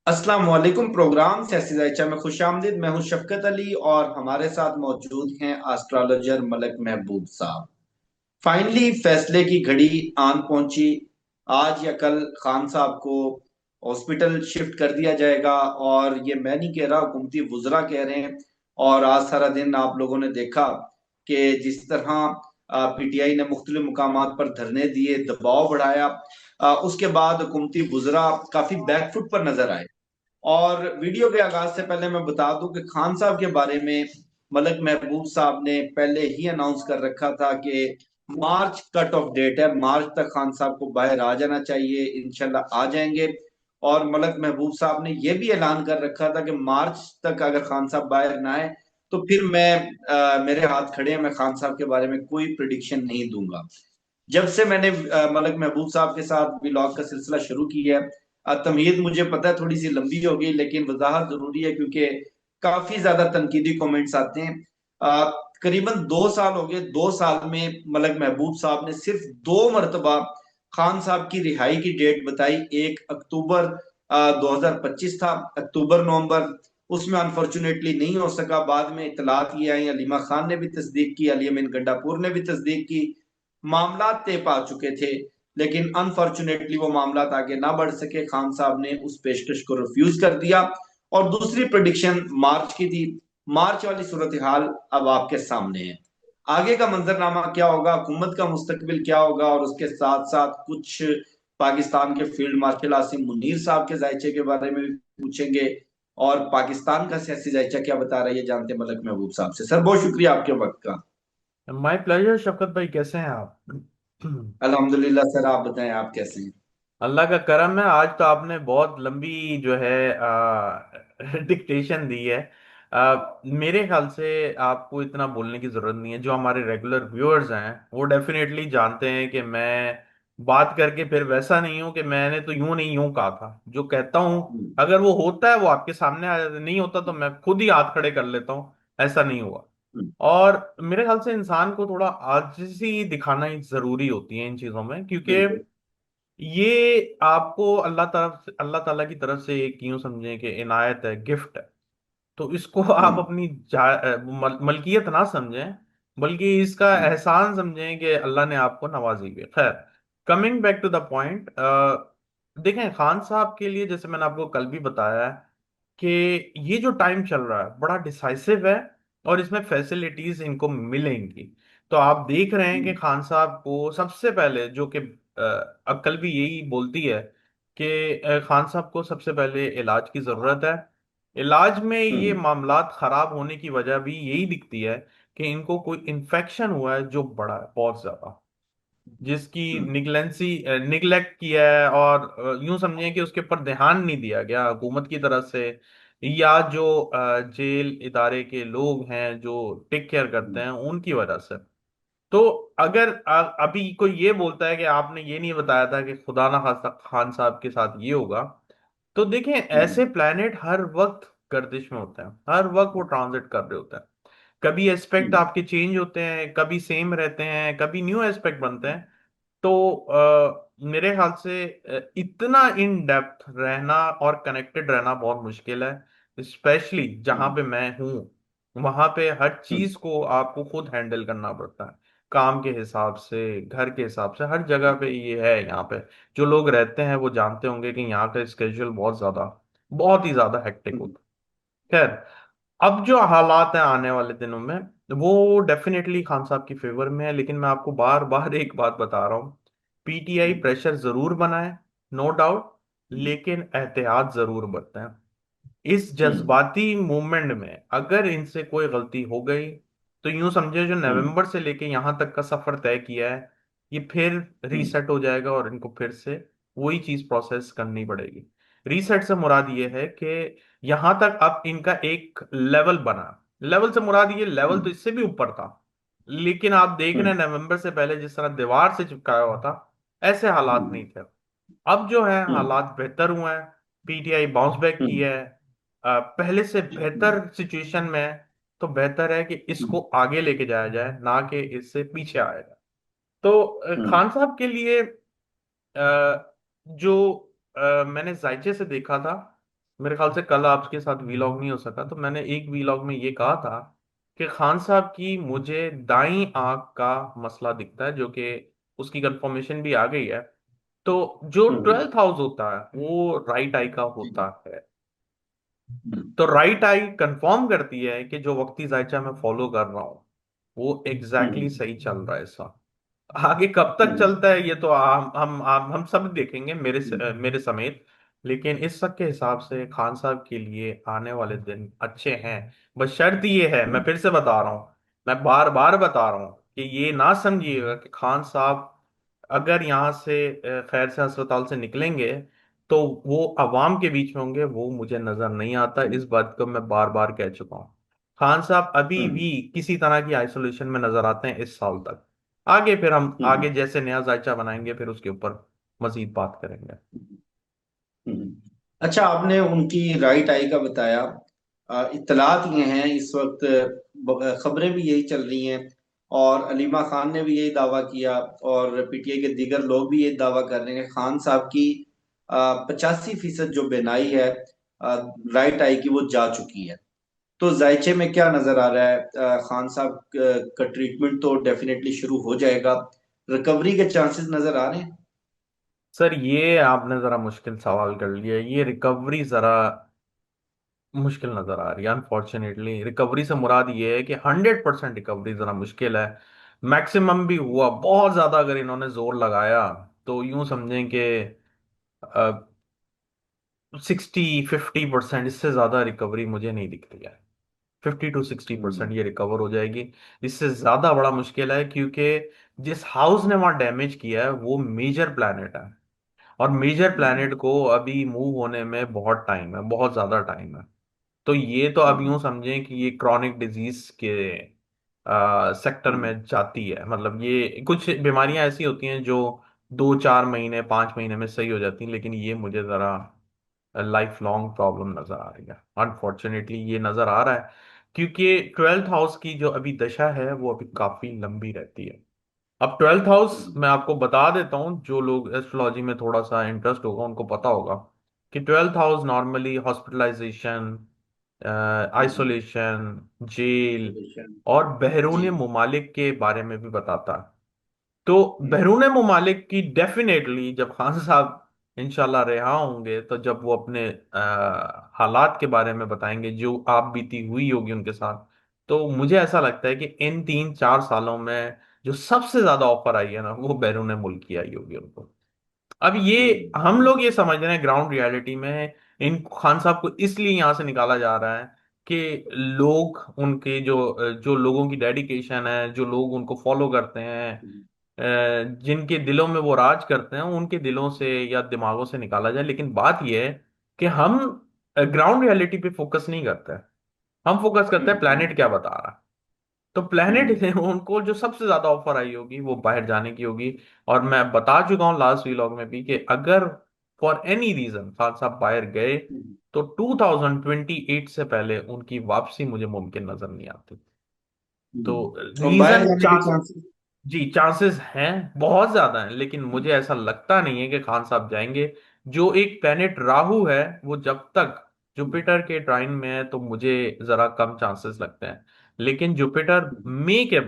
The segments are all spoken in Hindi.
अस्सलाम वालेकुम। प्रोग्राम सियासी जायचा में खुशामदीद। मैं हूं शफकत अली और हमारे साथ मौजूद हैं एस्ट्रोलॉजर मलक महबूब साहब। फाइनली फैसले की घड़ी आन पहुंची। आज या कल खान साहब को हॉस्पिटल शिफ्ट कर दिया जाएगा। और ये मैं नहीं कह रहा, हुकूमती वुज़रा कह रहे हैं। और आज सारा दिन आप लोगों ने देखा कि जिस तरह पीटीआई ने मुख्तलिफ मुकामात पर धरने दिए, दबाव बढ़ाया, उसके बाद हुकूमती वुज़रा काफी बैकफुट पर नजर आए। और वीडियो के आगाज से पहले मैं बता दूं कि खान साहब के बारे में मलक महबूब साहब ने पहले ही अनाउंस कर रखा था कि मार्च कट ऑफ डेट है, मार्च तक खान साहब को बाहर आ जाना चाहिए। इंशाल्लाह आ जाएंगे। और मलक महबूब साहब ने यह भी ऐलान कर रखा था कि मार्च तक अगर खान साहब बाहर ना आए तो फिर मेरे हाथ खड़े हैं, मैं खान साहब के बारे में कोई प्रिडिक्शन नहीं दूंगा। जब से मैंने मलक महबूब साहब के साथ व्लॉग का सिलसिला शुरू किया है, तमहीद मुझे पता है थोड़ी सी लंबी होगी, लेकिन वजाहत जरूरी है क्योंकि काफी ज्यादा तनकीदी कमेंट्स आते हैं। करीबन 2 साल हो गए। 2 साल में मलक महबूब साहब ने सिर्फ 2 मरतबा खान साहब की रिहाई की डेट बताई। 1 अक्टूबर 2025 था, अक्टूबर नवंबर। उसमें अनफॉर्चुनेटली नहीं हो सका। बाद में इतलात ये आई, अलीमा खान ने भी तस्दीक की, अली अमीन गंडापुर ने भी तस्दीक की। मामला तय पा चुके थे, लेकिन अनफॉर्चुनेटली वो मामला आगे ना बढ़ सके। खान साहब ने उस पेशकश को रिफ्यूज कर दिया। और दूसरी प्रोडिक्शन मार्च की थी। मार्च वाली सूरत हाल अब आपके सामने है। आगे का मंजरनामा क्या होगा, हुकूमत का मुस्तकबिल क्या होगा, और उसके साथ साथ कुछ पाकिस्तान के फील्ड मार्शल आसिम मुनीर साहब के जायचे के बारे में भी पूछेंगे। और पाकिस्तान का सियासी जायचा क्या बता रहा है ये जानते मलक महबूब साहब से। सर बहुत शुक्रिया आपके वक्त का। माय प्लेजर शफकत भाई, कैसे हैं आप? अल्हम्दुलिल्लाह सर, आप बताएं आप कैसे हैं। अल्लाह का करम है। आज तो आपने बहुत लंबी जो है डिक्टेशन दी है। मेरे ख्याल से आपको इतना बोलने की जरूरत नहीं है। जो हमारे रेगुलर व्यूअर्स हैं वो डेफिनेटली जानते हैं कि मैं बात करके फिर वैसा नहीं हूं कि मैंने तो यूं नहीं यूं कहा था। जो कहता हूं हम्म, अगर वो होता है वो आपके सामने नहीं होता तो मैं खुद ही हाथ खड़े कर लेता हूं। ऐसा नहीं हुआ। हम्म, और मेरे ख्याल से इंसान को थोड़ा आजिज़ी दिखाना ही जरूरी होती है इन चीजों में, क्योंकि बिल्कुल। ये आपको अल्लाह ताला की तरफ से एक यूं समझें कि इनायत है, गिफ्ट है। तो इसको आप हम्म, अपनी मलकियत ना समझें, बल्कि इसका हम्म, एहसान समझें कि अल्लाह ने आपको नवाजी है। खैर, coming back to the point, देखें खान साहब के लिए जैसे मैंने आपको कल भी बताया है कि ये जो टाइम चल रहा है बड़ा डिसाइसिव है और इसमें फैसिलिटीज इनको मिलेंगी। तो आप देख रहे हैं कि हम्म, खान साहब को सबसे पहले जो कि अक्ल भी यही बोलती है कि खान साहब को सबसे पहले इलाज की जरूरत है। इलाज में ये हम्म, मामलात खराब होने की वजह भी यही दिखती है कि इनको कोई इन्फेक्शन हुआ है जो बड़ा है बहुत ज्यादा, जिसकी हम्म, निगलेक्ट किया है और यूं समझिए कि उसके ऊपर ध्यान नहीं दिया गया हुकूमत की तरफ से, या जो जेल इदारे के लोग हैं जो टेक केयर करते हम्म, हैं उनकी वजह से। तो अगर अभी कोई ये बोलता है कि आपने ये नहीं बताया था कि खुदा ना खास्ता खान साहब के साथ ये होगा, तो देखें हम्म, ऐसे प्लैनेट हर वक्त गर्दिश में होते हैं, हर वक्त वो ट्रांजिट कर रहे होते हैं। कभी एस्पेक्ट हम्म, आपके चेंज होते हैं, कभी सेम रहते हैं, कभी न्यू एस्पेक्ट बनते हैं। तो मेरे ख्याल से इतना इन डेप्थ रहना और कनेक्टेड रहना बहुत मुश्किल है, स्पेशली जहां हम्म, पे मैं हूँ। वहां पे हर हम्म, चीज को आपको खुद हैंडल करना पड़ता है, काम के हिसाब से, घर के हिसाब से, हर जगह पे ये है यहाँ पे। जो लोग रहते हैं वो जानते होंगे कि यहाँ का स्केड्यूल बहुत ही ज्यादा हेक्टिक हम्म, होता है। खैर, अब जो हालात हैं आने वाले दिनों में वो डेफिनेटली खान साहब की फेवर में है, लेकिन मैं आपको बार बार एक बात बता रहा हूँ। पीटीआई प्रेशर जरूर बनाए, नो डाउट, लेकिन एहतियात जरूर बरतें। इस हम्म, जज्बाती मूवमेंट में अगर इनसे कोई गलती हो गई तो यूं समझे जो हम्म, नवंबर से लेके यहां तक का सफर तय किया है ये फिर हम्म, रीसेट हो जाएगा और इनको फिर से वही चीज प्रोसेस करनी पड़ेगी। रीसेट से मुराद ये है कि यहां तक अब इनका एक लेवल बना। लेवल से मुराद ये लेवल तो हम्म, इससे भी ऊपर था, लेकिन आप देख रहे हम्म, हैं नवंबर से पहले जिस तरह दीवार से चिपकाया हुआ था ऐसे हालात नहीं थे। अब जो है हम्म, हालात बेहतर हुए हैं, पीटीआई बाउंस बैक की हम्म, है, पहले से हम्म, बेहतर सिचुएशन में है। तो बेहतर है कि इसको आगे लेके जाया जाए, ना कि इससे पीछे आया जाए। तो हम्म, खान साहब के लिए जो मैंने जायचे से देखा था मेरे ख्याल से कल आपके साथ वीलॉग नहीं हो सका, तो मैंने एक वीलॉग में ये कहा था कि खान साहब की मुझे दाई आंख का मसला दिखता है, जो कि उसकी कंफर्मेशन भी आ गई है। तो जो हम्म 12th हाउस होता है वो राइट आई का होता हम्म है। हम्म तो राइट आई कंफर्म करती है कि जो वक्ती जायचा मैं फॉलो कर रहा हूँ वो एग्जैक्टली हम्म सही चल रहा है ऐसा। आगे कब तक हम्म चलता है ये तो हम सब देखेंगे, मेरे समेत। लेकिन इस सब के हिसाब से खान साहब के लिए आने वाले दिन अच्छे हैं। बस शर्त ये है, मैं हम्म फिर से बता रहा हूँ, मैं बार बार बता रहा हूँ कि ये ना समझिएगा कि खान साहब अगर यहाँ से खैर से अस्पताल से निकलेंगे तो वो अवाम के बीच में होंगे, वो मुझे नजर नहीं आता। इस बात को मैं बार बार कह चुका हूँ। खान साहब अभी हम्म भी किसी तरह की आइसोलेशन में नजर आते हैं इस साल तक। आगे फिर हम हम्म आगे जैसे नया जायचा बनाएंगे फिर उसके ऊपर मजीद बात करेंगे। हम्म। अच्छा, आपने उनकी राइट आई का बताया। इत्तलात ये हैं इस वक्त, खबरें भी यही चल रही हैं, और अलीमा खान ने भी यही दावा किया, और पीटीआई के दीगर लोग भी यही दावा कर रहे हैं कि खान साहब की 85% जो बेनाई है राइट आई की, वो जा चुकी है। तो जायचे में क्या नजर आ रहा है? खान साहब का ट्रीटमेंट तो डेफिनेटली शुरू हो जाएगा, रिकवरी के चांसेस नजर आ रहे हैं? सर ये आपने जरा मुश्किल सवाल कर लिया, ये रिकवरी जरा मुश्किल नजर आ रही है। अनफॉर्चुनेटली रिकवरी से मुराद ये है कि 100% रिकवरी जरा मुश्किल है। मैक्सिमम भी हुआ बहुत ज्यादा अगर इन्होंने जोर लगाया तो यूं समझें कि 60-50%, इससे ज्यादा रिकवरी मुझे नहीं दिखती है। 50 to 60% हम्म ये रिकवर हो जाएगी। इससे ज्यादा बड़ा मुश्किल है क्योंकि जिस हाउस ने वहां डैमेज किया है वो मेजर प्लैनेट है, और मेजर हम्म प्लैनेट को अभी मूव होने में बहुत टाइम है, बहुत ज्यादा टाइम है। तो ये तो अब यूं हम्म समझें कि ये क्रॉनिक डिजीज के सेक्टर हम्म में जाती है। मतलब ये कुछ बीमारियां ऐसी होती हैं जो 2-4 महीने 5 महीने में सही हो जाती हैं, लेकिन ये मुझे जरा लाइफ लॉन्ग प्रॉब्लम नजर आ रही है। अनफॉर्चुनेटली ये नजर आ रहा है क्योंकि 12th हाउस की जो अभी दशा है वो अभी काफी लंबी रहती है। अब 12th हाउस हम्म मैं आपको बता देता हूँ, जो लोग एस्ट्रोलॉजी में थोड़ा सा इंटरेस्ट होगा उनको पता होगा कि 12th हाउस नॉर्मली हॉस्पिटलाइजेशन, हम्म आइसोलेशन, जेल Solution। और जी। बहरून ममालिक के बारे में भी बताता है। तो हम्म बहरून ममालिक की डेफिनेटली जब खान साहब इंशाल्लाह रिहा होंगे तो जब वो अपने हालात के बारे में बताएंगे जो आप बीती हुई होगी उनके साथ, तो मुझे ऐसा लगता है कि इन 3-4 सालों में जो सबसे ज्यादा ऑफर आई है ना वो बैरून मुल्क की आई होगी उनको। अब ये हम हम्म लोग ये समझ रहे हैं ग्राउंड रियलिटी में इन खान साहब को इसलिए यहां से निकाला जा रहा है कि लोग उनके जो लोगों की डेडिकेशन है, जो लोग उनको फॉलो करते हैं, हम्म जिनके दिलों में वो राज करते हैं, उनके दिलों से या दिमागों से निकाला जाए। लेकिन बात यह है कि हम ग्राउंड रियलिटी पे फोकस नहीं करते हैं। हम फोकस करते हैं हम्म प्लेनेट क्या बता रहा है। तो प्लेनेट हम्म है उनको जो सबसे ज्यादा ऑफर आई होगी वो बाहर जाने की होगी। और मैं बता चुका हूँ लास्ट व्लॉग में भी कि अगर फॉर एनी रीजन खान साहब बाहर गए हम्म तो 2028 से पहले उनकी वापसी मुझे मुमकिन नजर नहीं आती। तो और बाहर रीजन जाने के चांसेस? जी चांसेस हैं, बहुत ज्यादा हैं, लेकिन मुझे ऐसा लगता नहीं है कि खान साहब जाएंगे। जो एक प्लेनेट राहु है वो जब तक जुपिटर के ट्राइन में है तो मुझे जरा कम चांसेस लगते हैं। लेकिन जुपिटर मई के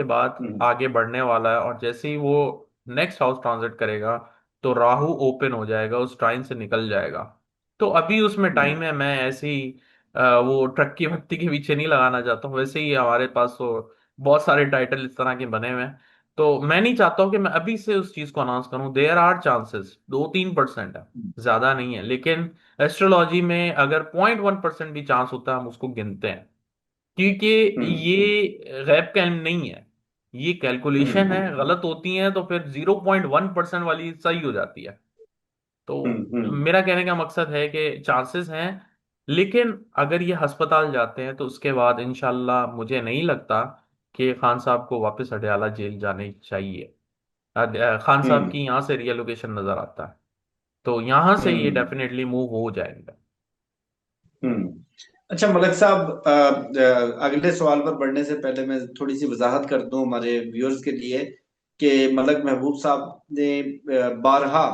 बाद आगे बढ़ने वाला है, और जैसे ही वो नेक्स्ट हाउस ट्रांजिट करेगा तो राहु ओपन हो जाएगा, उस ट्राइन से निकल जाएगा। तो अभी उसमें टाइम है। मैं ऐसे ही वो ट्रक की भक्ति के पीछे नहीं लगाना चाहता हूँ। वैसे ही हमारे पास तो बहुत सारे टाइटल इस तरह के बने हुए हैं, तो मैं नहीं चाहता हूँ कि मैं अभी से उस चीज को अनाउंस करूं। देयर आर चांसेस, 2-3% है, ज्यादा नहीं है। लेकिन एस्ट्रोलॉजी में अगर 0.1% भी चांस होता है हम उसको गिनते हैं, क्योंकि ये गैब का इल्म नहीं है, ये कैलकुलेशन है। गलत होती है तो फिर 0.1% वाली सही हो जाती है। तो मेरा कहने का मकसद है कि चांसेस हैं, लेकिन अगर ये अस्पताल जाते हैं तो उसके बाद इंशाल्लाह मुझे नहीं लगता कि खान साहब को वापस अडयाला जेल जाने चाहिए। खान साहब की यहाँ से रियलोकेशन नजर आता है, तो यहाँ से ये हम्म डेफिनेटली मूव हो जाएगा। हम्म। अच्छा मलिक साहब, अगले सवाल पर बढ़ने से पहले मैं थोड़ी सी वजाहत कर दूं हमारे व्यूअर्स के लिए कि मलक महबूब साहब ने बारहा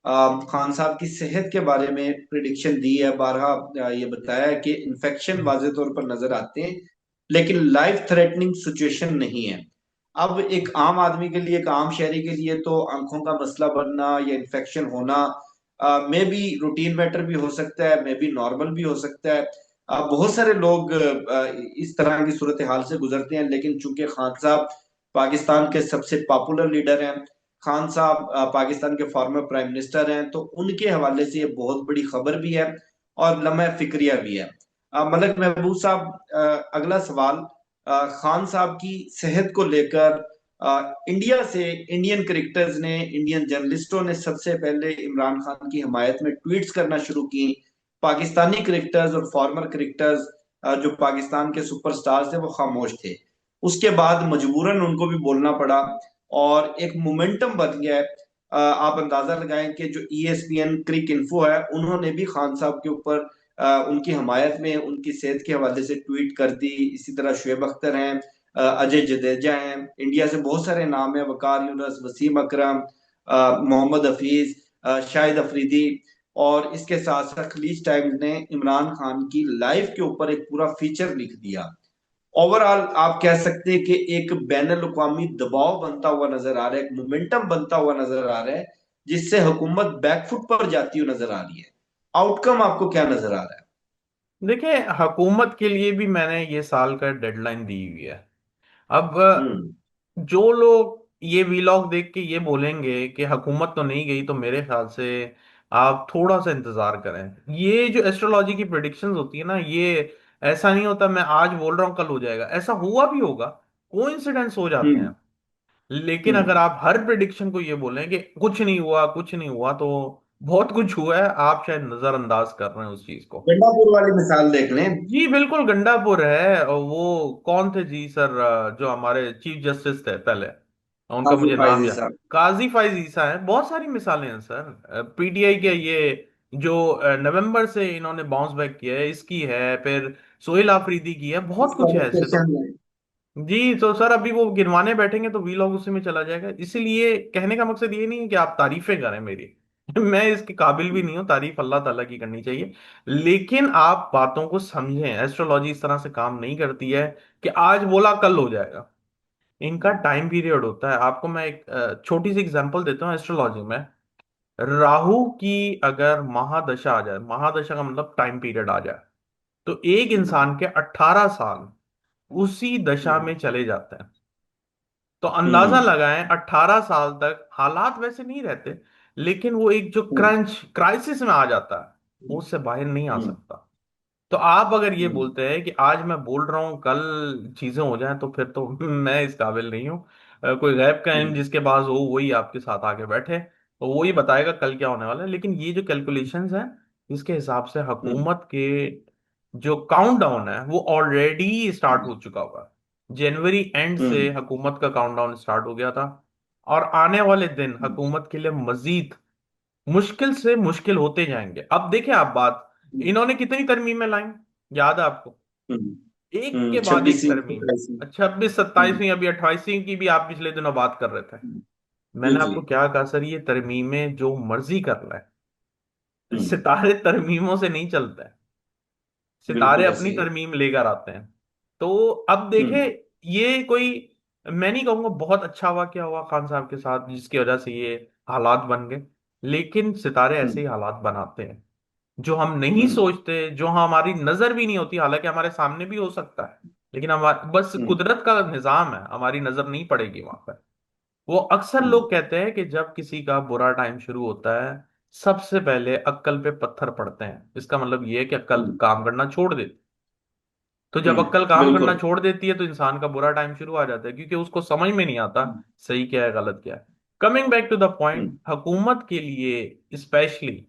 खान साहब की सेहत के बारे में प्रिडिक्शन दी है, बारहा ये बताया है कि इन्फेक्शन वाजे तौर पर नजर आते हैं, लेकिन लाइफ थ्रेटनिंग सिचुएशन नहीं है। अब एक आम आदमी के लिए, एक आम शहरी के लिए तो आंखों का मसला बनना या इन्फेक्शन होना मे बी रूटीन मैटर भी हो सकता है, मे बी नॉर्मल भी हो सकता है। बहुत सारे लोग इस तरह की सूरत हाल से गुजरते हैं, लेकिन चूंकि खान साहब पाकिस्तान के सबसे पॉपुलर लीडर हैं, खान साहब पाकिस्तान के फॉर्मर प्राइम मिनिस्टर हैं, तो उनके हवाले से ये बहुत बड़ी खबर भी है और लम्हा फिक्रिया भी है। मलक महबूब साहब, अगला सवाल, खान साहब की सेहत को लेकर इंडिया से इंडियन क्रिकेटर्स ने, इंडियन जर्नलिस्टों ने सबसे पहले इमरान खान की हिमायत में ट्वीट्स करना शुरू की। पाकिस्तानी क्रिकेटर्स और फॉर्मर क्रिकेटर्स जो पाकिस्तान के सुपरस्टार्स थे वो खामोश थे। उसके बाद मजबूरन उनको भी बोलना पड़ा और एक मोमेंटम बन गया है। आप अंदाजा लगाएं कि जो ESPN क्रिक इन्फो है, उन्होंने भी खान साहब के ऊपर उनकी हमायत में उनकी सेहत के हवाले से ट्वीट कर दी। इसी तरह शुएब अख्तर हैं, अजय जडेजा हैं, इंडिया से बहुत सारे नाम है, वकार यूनस, वसीम अकरम, मोहम्मद हफीज, शाहिद अफरीदी। और इसके साथ साथ खलीज टाइम्स ने इमरान खान की लाइफ के ऊपर एक पूरा फीचर लिख दिया। ओवरऑल आप कह सकते हैं कि एक बैन अवी दबाव बनता हुआ नजर आ रहा है, एक मोमेंटम बनता हुआ नजर आ रहा है, जिससे हुकूमत बैकफुट पर जाती हुई नजर आ रही है। आउटकम आपको क्या नजर आ रहा है? देखिए, हुकूमत के लिए भी मैंने ये साल का डेडलाइन दी हुई है। अब हम्म। जो लोग ये वीलॉग देख के ये बोलेंगे कि हुकूमत तो नहीं गई, तो मेरे ख्याल से आप थोड़ा सा इंतजार करें। ये जो एस्ट्रोलॉजी की प्रिडिक्शंस होती है ना, ये ऐसा नहीं होता मैं आज बोल रहा हूँ कल हो जाएगा, ऐसा हुआ भी होगा, कोइंसिडेंस हो जाते हम्म। हैं। लेकिन हम्म। अगर आप हर प्रिडिक्शन को ये बोलें कि कुछ नहीं हुआ, कुछ नहीं हुआ, तो बहुत कुछ हुआ है, आप शायद नजरअंदाज कर रहे हैं उस चीज को। गंडापुर वाली मिसाल देख लें। जी बिल्कुल, गंडापुर है। और वो कौन थे जी सर, जो हमारे चीफ जस्टिस थे पहले, उनका काजू मुझे नाम फाइजी याद, साहब। काजी फाइज ईसा है। बहुत सारी मिसालें हैं सर। पीटीआई के ये जो नवंबर से इन्होंने बाउंस बैक किया है, इसकी है, फिर सोहेल आफरीदी की है, बहुत इसका कुछ है ऐसे तो। लोकेशन है। जी तो सर, अभी वो गिनवाने बैठेंगे तो वीलॉग उसी में चला जाएगा। इसीलिए कहने का मकसद ये नहीं है कि आप तारीफें करें मेरी। मैं इसके काबिल भी नहीं हूँ, तारीफ अल्लाह ताला की करनी चाहिए। लेकिन आप बातों को समझें, एस्ट्रोलॉजी इस तरह से काम नहीं करती है कि आज बोला कल हो जाएगा। इनका टाइम पीरियड होता है। आपको मैं एक छोटी सी एग्जांपल देता हूँ एस्ट्रोलॉजी में। राहु की अगर महादशा आ जाए, महादशा का मतलब टाइम पीरियड आ जाए, तो एक इंसान के 18 साल उसी दशा में चले जाते हैं। तो अंदाजा हम्म। लगाएं, 18 साल तक हालात वैसे नहीं रहते, लेकिन वो एक जो हम्म। क्रंच क्राइसिस में आ जाता है, वो उससे बाहर नहीं आ हम्म। सकता। तो आप अगर ये हम्म। बोलते हैं कि आज मैं बोल रहा हूँ कल चीजें हो जाएं, तो फिर तो मैं इस काबिल नहीं हूँ। कोई गैब का इल्म हम्म। जिसके पास हो वही आपके साथ आके बैठे, तो वही बताएगा कल क्या होने वाला है। लेकिन ये जो कैलकुलेशंस हैं, इसके हिसाब से हम्म। हुकूमत के जो काउंटडाउन है वो ऑलरेडी स्टार्ट हम्म। हो चुका होगा। जनवरी एंड से हम्म। हुकूमत का काउंटडाउन स्टार्ट हो गया था। और आने वाले दिन हुकूमत के लिए मजीद मुश्किल से मुश्किल होते जाएंगे। अब देखें आप बात, इन्होंने कितनी तरमीमें लाई, याद है आपको? एक के बाद एक 26वीं तरमीम। 27वीं। 26, हम्म। 27वीं, अभी 28वीं की भी आप पिछले दिनों बात कर रहे थे। जी मैंने जी। आपको क्या कहा सर, ये तरमीमें जो मर्जी कर रहा है, हम्म। सितारे तरमीमों से नहीं चलते हैं। सितारे बिल्कुल अपनी ऐसे ही है। तरमीम लेकर आते हैं। तो अब देखे, हम्म। ये कोई, मैं नहीं कहूंगा बहुत अच्छा वाकया हुआ खान साहब के साथ जिसकी वजह से ये हालात बन गए, लेकिन सितारे ऐसे हम्म। ही हालात बनाते हैं। जो हम नहीं हम्म। सोचते, जो हमारी नजर भी नहीं होती, हालांकि हमारे सामने भी हो सकता है, लेकिन हमारे बस हम्म। कुदरत का निजाम है, हमारी नजर नहीं पड़ेगी वहां पर। वो अक्सर हम्म। लोग कहते हैं कि जब किसी का बुरा टाइम शुरू होता है, सबसे पहले अक्ल पे पत्थर पड़ते हैं। इसका मतलब ये है कि अक्ल हम्म। काम करना छोड़ देती। तो जब अक्ल काम करना बिल्कुल। छोड़ देती है, तो इंसान का बुरा टाइम शुरू आ जाता है, क्योंकि उसको समझ में नहीं आता सही क्या है गलत क्या है। Coming back to the point, hmm. हुकूमत के लिए स्पेशली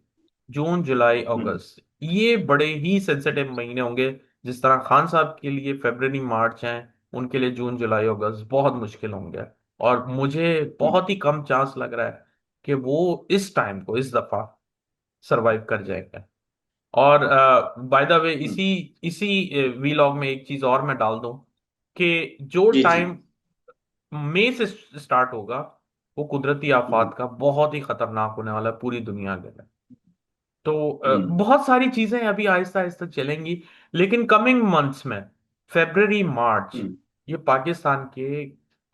जून जुलाई हम्म। अगस्त ये बड़े ही सेंसिटिव महीने होंगे। जिस तरह खान साहब के लिए फरवरी मार्च हैं, उनके लिए जून जुलाई अगस्त बहुत मुश्किल होंगे। और मुझे हम्म। बहुत ही कम चांस लग रहा है कि वो इस टाइम को इस दफा सरवाइव कर जाएंगे। और बाय द वे, हम्म। इसी इसी वीलॉग में एक चीज और मैं डाल दूं कि जो जी जी। टाइम मई से स्टार्ट होगा, वो कुदरती हम्म, आफात का बहुत ही खतरनाक होने वाला है पूरी दुनिया के लिए। तो हम्म, बहुत सारी चीजें अभी आहिस्ता आहिस्ता चलेंगी, लेकिन कमिंग मंथ्स में, फरवरी मार्च, हम्म, ये पाकिस्तान के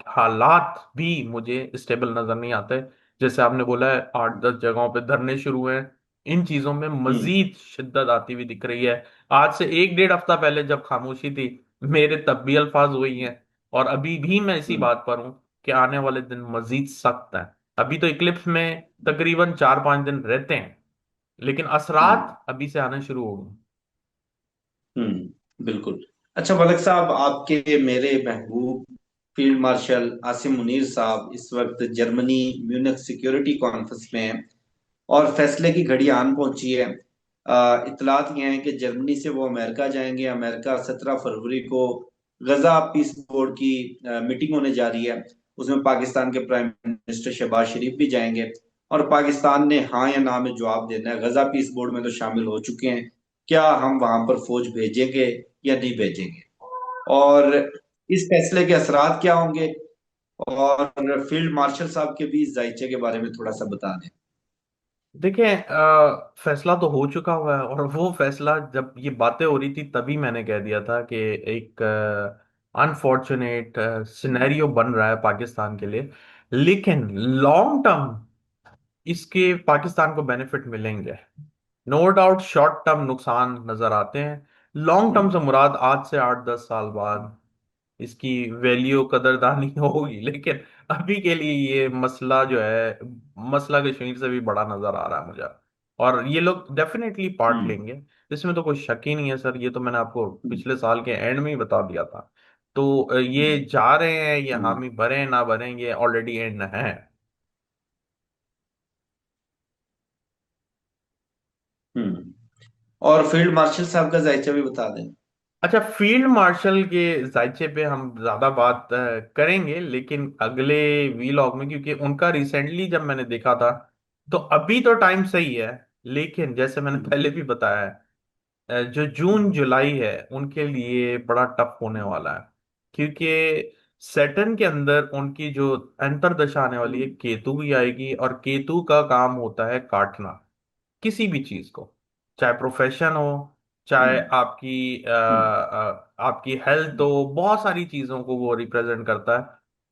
हालात भी मुझे स्टेबल नजर नहीं आते। जैसे आपने बोला है 8-10 जगहों पे धरने शुरू हुए हैं, इन चीजों में हम्म, मजीद शिद्दत आती हुई दिख रही है। आज से 1-1.5 हफ्ता पहले जब खामोशी थी, मेरे तब भी अल्फाज वही हैं, और अभी भी मैं इसी हम्म, बात पर हूं कि आने वाले दिन मजीद सख्त हैं। अभी तो इक्लिप्स में तकरीबन 4-5 दिन रहते हैं, लेकिन हम्म, असरात अभी से आने शुरू हो गए। बिल्कुल। अच्छा मलिक साहब, आपके मेरे महबूब फील्ड मार्शल आसिम मुनीर साहब इस वक्त जर्मनी म्यूनिख सिक्योरिटी कॉन्फ्रेंस में हैं और फैसले की घड़ी आन पहुंची है। इतलात ये हैं कि जर्मनी से वो अमेरिका जाएंगे। अमेरिका 17 फरवरी को गजा पीस बोर्ड की मीटिंग होने जा रही है। उसमें पाकिस्तान के प्राइम मिनिस्टर शहबाज शरीफ भी जाएंगे और पाकिस्तान ने हाँ या ना में जवाब देना है। गजा पीस बोर्ड में तो शामिल हो चुके हैं, क्या हम वहां पर फौज भेजेंगे या नहीं भेजेंगे, और इस फैसले के असरात क्या होंगे, और फील्ड मार्शल साहब के भी इस जायचे के बारे में थोड़ा सा बता दें। देखिए, फैसला तो हो चुका हुआ है, और वो फैसला जब ये बातें हो रही थी तभी मैंने कह दिया था कि एक अनफॉर्चुनेट सिनेरियो बन रहा है पाकिस्तान के लिए, लेकिन लॉन्ग टर्म इसके पाकिस्तान को बेनिफिट मिलेंगे। नो डाउट शॉर्ट टर्म नुकसान नजर आते हैं, लॉन्ग टर्म हम्म, से मुराद आज से 8-10 साल बाद इसकी वैल्यू कदरदानी होगी, लेकिन अभी के लिए ये मसला जो है, मसला कश्मीर से भी बड़ा नजर आ रहा है मुझे। और ये लोग डेफिनेटली पार्ट हम्म, लेंगे, इसमें तो कोई शक ही नहीं है सर। ये तो मैंने आपको हम्म, पिछले साल के एंड में ही बता दिया था। तो ये हम्म, जा रहे हैं, ये हम्म, हामी भरे ना भरे, ये ऑलरेडी एंड है। हम्म। और फील्ड मार्शल साहब का जायचा भी बता दें। अच्छा, फील्ड मार्शल के जायचे पे हम ज्यादा बात करेंगे, लेकिन अगले वीलॉग में, क्योंकि उनका रिसेंटली जब मैंने देखा था, तो अभी तो टाइम सही है, लेकिन जैसे मैंने हम्म, पहले भी बताया है, जो जून जुलाई है उनके लिए बड़ा टफ होने वाला है, क्योंकि सैटर्न के अंदर उनकी जो अंतर्दशा आने वाली है, हम्म, केतु भी आएगी, और केतु का काम होता है काटना किसी भी चीज को, चाहे प्रोफेशन हो, चाहे हम्म, हम्म, आपकी हेल्थ हो, बहुत सारी चीजों को वो रिप्रेजेंट करता है।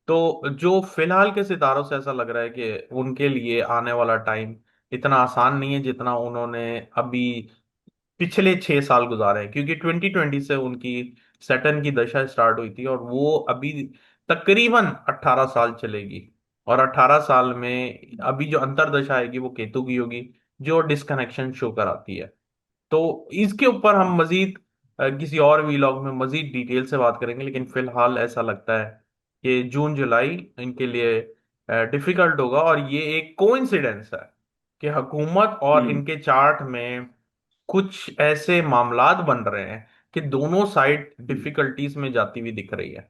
तो जो फिलहाल के सितारों से ऐसा लग रहा है कि उनके लिए आने वाला टाइम इतना आसान नहीं है जितना उन्होंने अभी पिछले 6 साल गुजारे हैं, क्योंकि 2020 से उनकी सैटर्न की दशा स्टार्ट हुई थी, और वो अभी तकरीबन 18 साल चलेगी। और 18 साल में अभी जो अंतर्दशा आएगी वो केतु की होगी, जो डिस्कनेक्शन शो कराती है। तो इसके ऊपर हम मजीद किसी और वीलॉग में मजीद डिटेल से बात करेंगे, लेकिन फिलहाल ऐसा लगता है कि जून जुलाई इनके लिए डिफिकल्ट होगा, और ये एक कोइंसिडेंस है कि हुकूमत और हम्म, इनके चार्ट में कुछ ऐसे मामलात बन रहे हैं कि दोनों साइड हम्म, डिफिकल्टीज में जाती हुई दिख रही है।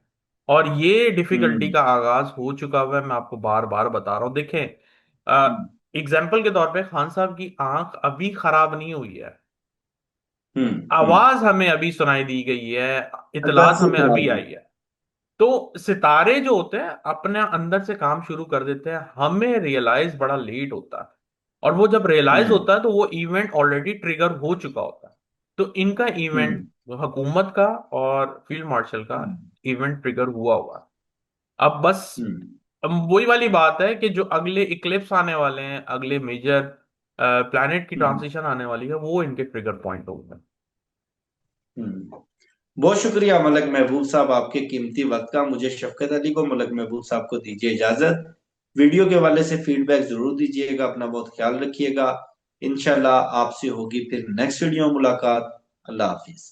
और ये डिफिकल्टी हम्म, का आगाज हो चुका हुआ है, मैं आपको बार बार बता रहा हूं। देखें, हम्म, एग्जाम्पल के तौर पे खान साहब की आंख अभी खराब नहीं हुई है, हम्म, आवाज हमें अभी सुनाई दी गई है, इतलात दस से हमें अभी खिलाड़ी। आई है। तो सितारे जो होते हैं अपने अंदर से काम शुरू कर देते हैं, हमें रियलाइज बड़ा लेट होता है, और वो जब रियलाइज हम्म, होता है तो वो इवेंट ऑलरेडी ट्रिगर हो चुका होता है। तो इनका इवेंट, हम्म, हुकूमत का और फील्ड मार्शल का हम्म, इवेंट ट्रिगर हुआ हुआ है। अब बस, हम्म, अब वही वाली बात है कि जो अगले इक्लिप्स आने वाले हैं, अगले मेजर प्लैनेट की हम्म, ट्रांजिशन आने वाली है, वो इनके ट्रिगर पॉइंट होंगे। हम्म। बहुत शुक्रिया मलक महबूब साहब आपके कीमती वक्त का। मुझे शफकत अली को, मलक महबूब साहब को दीजिए इजाजत। वीडियो के हवाले से फीडबैक जरूर दीजिएगा। अपना बहुत ख्याल रखिएगा। इंशाल्लाह आपसे होगी फिर नेक्स्ट वीडियो मुलाकात। अल्लाह हाफिज।